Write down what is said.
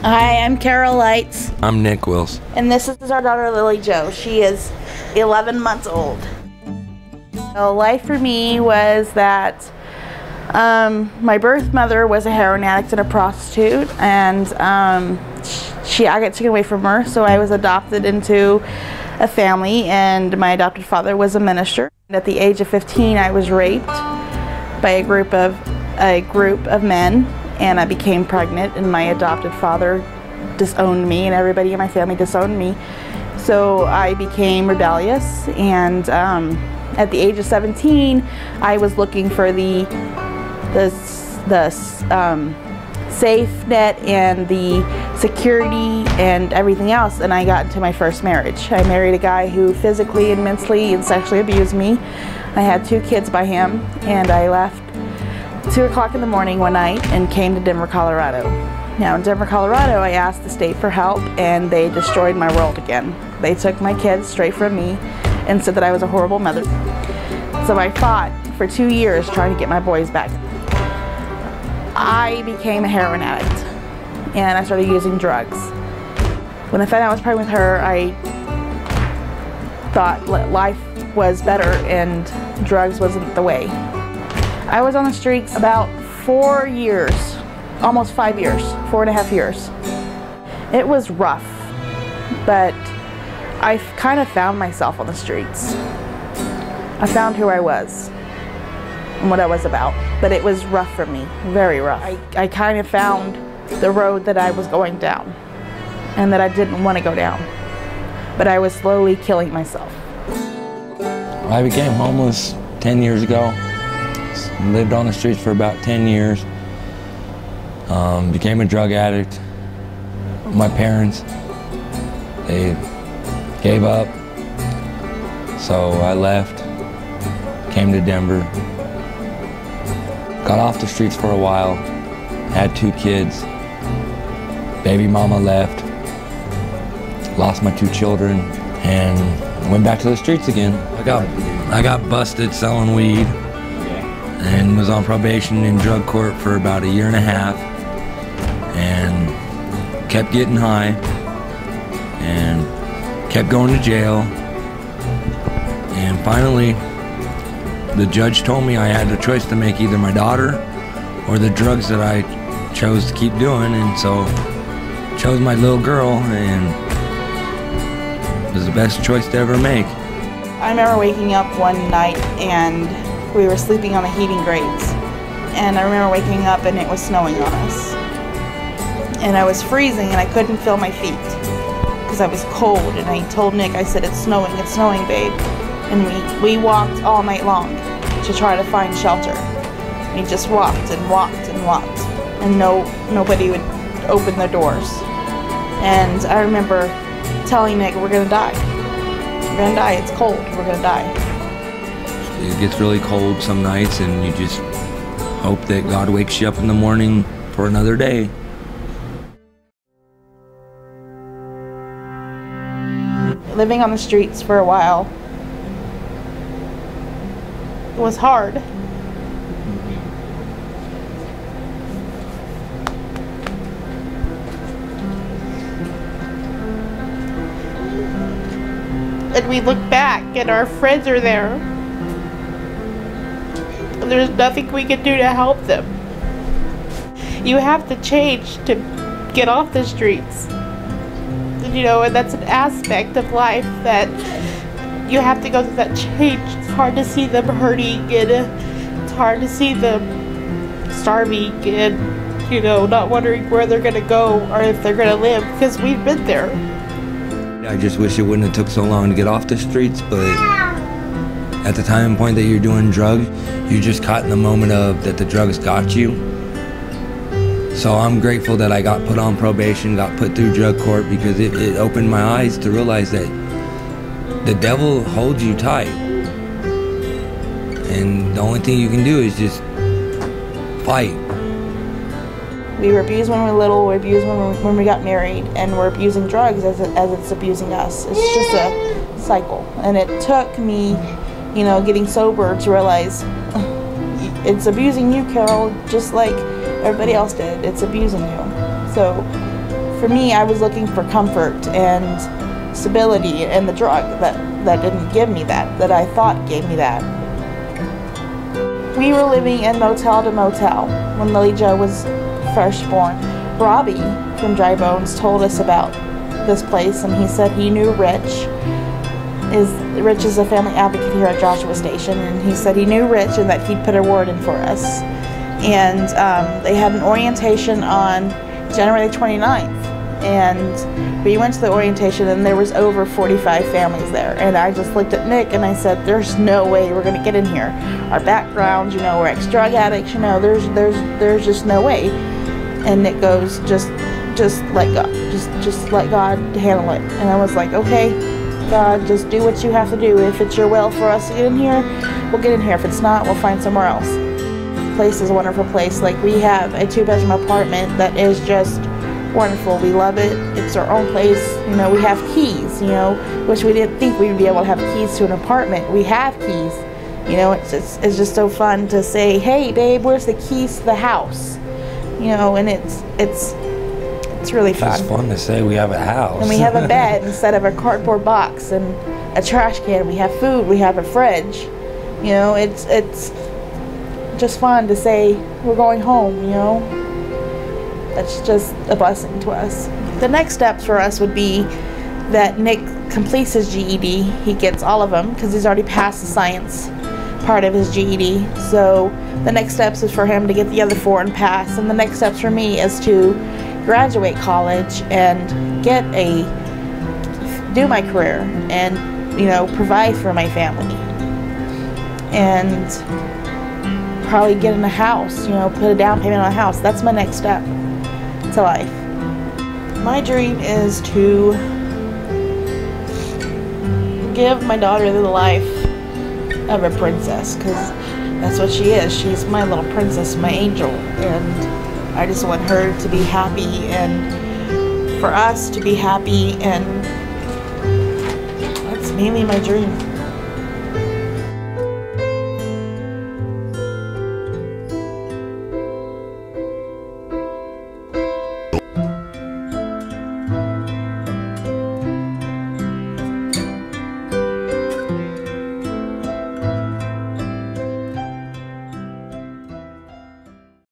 Hi, I'm Carol Lights. I'm Nick Wills. And this is our daughter Lily Jo. She is 11 months old. So life for me was that my birth mother was a heroin addict and a prostitute, and I got taken away from her, so I was adopted into a family, and my adopted father was a minister. At the age of 15, I was raped by a group of men, and I became pregnant, and my adopted father disowned me, and everybody in my family disowned me. So I became rebellious, and at the age of 17, I was looking for the safe net and the security and everything else, and I got into my first marriage. I married a guy who physically and mentally and sexually abused me. I had 2 kids by him, and I left 2 o'clock in the morning one night and came to Denver, Colorado. Now in Denver, Colorado, I asked the state for help, and they destroyed my world again. They took my kids straight from me and said that I was a horrible mother. So I fought for 2 years trying to get my boys back. I became a heroin addict, and I started using drugs. When I found out I was pregnant with her, I thought life was better and drugs wasn't the way. I was on the streets about 4 years, almost 5 years, 4.5 years. It was rough, but I kind of found myself on the streets. I found who I was and what I was about, but it was rough for me, very rough. I kind of found the road that I was going down and that I didn't want to go down, but I was slowly killing myself. I became homeless 10 years ago. Lived on the streets for about 10 years. Became a drug addict. My parents, they gave up, so I left, came to Denver. Got off the streets for a while, had 2 kids. Baby mama left, lost my 2 children, and went back to the streets again. I got busted selling weed and was on probation in drug court for about 1.5 years, and kept getting high and kept going to jail. And finally, the judge told me I had a choice to make, either my daughter or the drugs that I chose to keep doing, and so chose my little girl, and it was the best choice to ever make. I remember waking up one night and we were sleeping on the heating grates, and I remember waking up and it was snowing on us, and I was freezing and I couldn't feel my feet because I was cold, and I told Nick, I said, it's snowing, babe. And we walked all night long to try to find shelter. We just walked and walked and walked, and nobody would open the doors. And I remember telling Nick, we're gonna die. We're gonna die, it's cold, we're gonna die. It gets really cold some nights, and you just hope that God wakes you up in the morning for another day. Living on the streets for a while, it was hard. And we look back and our friends are there. And there's nothing we can do to help them. You have to change to get off the streets. You know, and that's an aspect of life that you have to go through that change. It's hard to see them hurting, and it's hard to see them starving and, you know, not wondering where they're gonna go or if they're gonna live, because we've been there. I just wish it wouldn't have took so long to get off the streets, but at the time and point that you're doing drugs, you're just caught in the moment of that the drugs got you. So I'm grateful that I got put on probation, got put through drug court, because it opened my eyes to realize that the devil holds you tight. And the only thing you can do is just fight. We were abused when we were little, we were abused when we got married, and we're abusing drugs as it's abusing us. It's just a cycle. And it took me, you know, getting sober to realize it's abusing you, Carol, just like everybody else did. It's abusing you. So for me, I was looking for comfort and stability, and the drug that didn't give me that I thought gave me that. We were living in motel to motel when Lily Jo was first born. Robbie from Dry Bones told us about this place, and he said he knew Rich. Rich is a family advocate here at Joshua Station, and he said he knew Rich and that he'd put a word in for us. And they had an orientation on January 29th, and we went to the orientation, and there was over 45 families there. And I just looked at Nick and I said, there's no way we're gonna get in here. Our background, you know, we're ex-drug addicts, you know, there's just no way. And Nick goes, just let God, just let God handle it. And I was like, okay, God, just do what you have to do. If it's your will for us to get in here, we'll get in here. If it's not, we'll find somewhere else. The place is a wonderful place. Like, we have a 2-bedroom apartment that is just wonderful. We love it. It's our own place. You know, we have keys, you know, which we didn't think we would be able to have keys to an apartment. We have keys. You know, it's just so fun to say, hey, babe, where's the keys to the house? You know, and it's really fun. It's fun to say we have a house. And we have a bed instead of a cardboard box and a trash can. We have food. We have a fridge. You know, it's just fun to say we're going home, you know. That's just a blessing to us. The next steps for us would be that Nick completes his GED. He gets all of them because he's already passed the science part of his GED. So the next steps is for him to get the other 4 and pass. And the next steps for me is to graduate college and do my career and, you know, provide for my family. And probably get in a house, you know, put a down payment on a house. That's my next step to life. My dream is to give my daughter the life of a princess, because that's what she is. She's my little princess, my angel, and I just want her to be happy and for us to be happy, and that's mainly my dream.